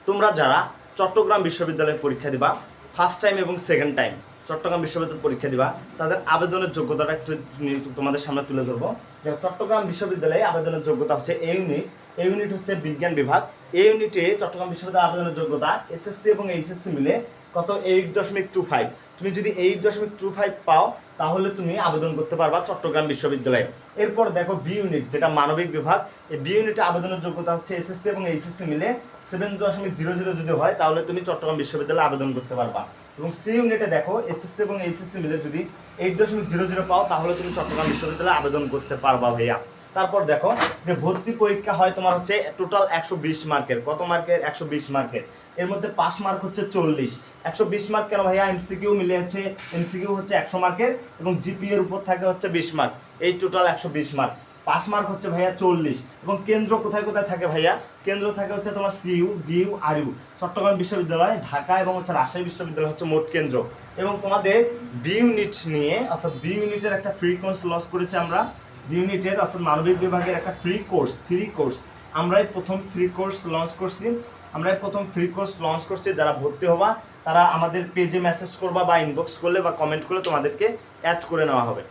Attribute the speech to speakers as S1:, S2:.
S1: তোমরা যারা চট্টগ্রাম বিশ্ববিদ্যালয়ে পরীক্ষা দিবা ফার্স্ট টাইম এবং সেকেন্ড টাইম চট্টগ্রাম বিশ্ববিদ্যালয়ে পরীক্ষা দিবা, তাদের আবেদনের যোগ্যতাটা একটু তোমাদের সামনে তুলে ধরবো। যে চট্টগ্রাম বিশ্ববিদ্যালয়ে আবেদনের যোগ্যতা হচ্ছে এ ইউনিট হচ্ছে বিজ্ঞান বিভাগ। এই ইউনিটে চট্টগ্রাম বিশ্ববিদ্যালয়ে আবেদনের যোগ্যতা এসএসসি এবং এইচএসসি মিলে কত 8.25। তুমি যদি 8.25 পাও তাহলে তুমি আবেদন করতে পারবা চট্টগ্রাম বিশ্ববিদ্যালয়ে। এরপর দেখো বি ইউনিট, যেটা মানবিক বিভাগ, এই বি ইউনিটে আবেদনের যোগ্যতা হচ্ছে এসএসসি এবং এইচএসসি মিলে 7.00 যদি হয় তাহলে তুমি চট্টগ্রাম বিশ্ববিদ্যালয়ে আবেদন করতে পারবা। এবং সি ইউনিটে দেখো এসএসসি এবং এইচএসসি মিলে যদি 8.00 পাও তাহলে তুমি চট্টগ্রাম বিশ্ববিদ্যালয়ে আবেদন করতে পারবা ভাইয়া। তারপর দেখো যে ভর্তি পরীক্ষা হয় তোমার হচ্ছে টোটাল 120 মার্কের। কত মার্কের? 120 মার্কের। এর মধ্যে পাস মার্ক হচ্ছে 40। 120 মার্ক কেন ভাইয়া? এমসিকিউ মিলে হচ্ছে, এমসিকিউ হচ্ছে 100 মার্কের এবং জিপি এর উপর থাকে হচ্ছে 20 মার্ক। এই টোটাল 120 মার্ক। পাস মার্ক হচ্ছে ভাইয়া 40। এবং কেন্দ্র কোথায় কোথায় থাকে ভাইয়া? কেন্দ্র থাকে হচ্ছে তোমার সিইউ, ডিইউ, আরইউ। চট্টগ্রাম বিশ্ববিদ্যালয়, ঢাকা এবং হচ্ছে রাজশাহী বিশ্ববিদ্যালয় হচ্ছে মোট কেন্দ্র। এবং তোমাদের বি ইউনিট নিয়ে, অর্থাৎ বি ইউনিটের একটা ফ্রি কোর্স লঞ্চ করেছি আমরা। বি ইউনিটের অর্থাৎ মানবিক বিভাগের একটা ফ্রি কোর্স আমরাই প্রথম ফ্রি কোর্স লঞ্চ করছি। যারা ভর্তি হবা তারা আমাদের পেজে মেসেজ করবা বা ইনবক্স করলে বা কমেন্ট করলে তোমাদেরকে অ্যাড করে নেওয়া হবে।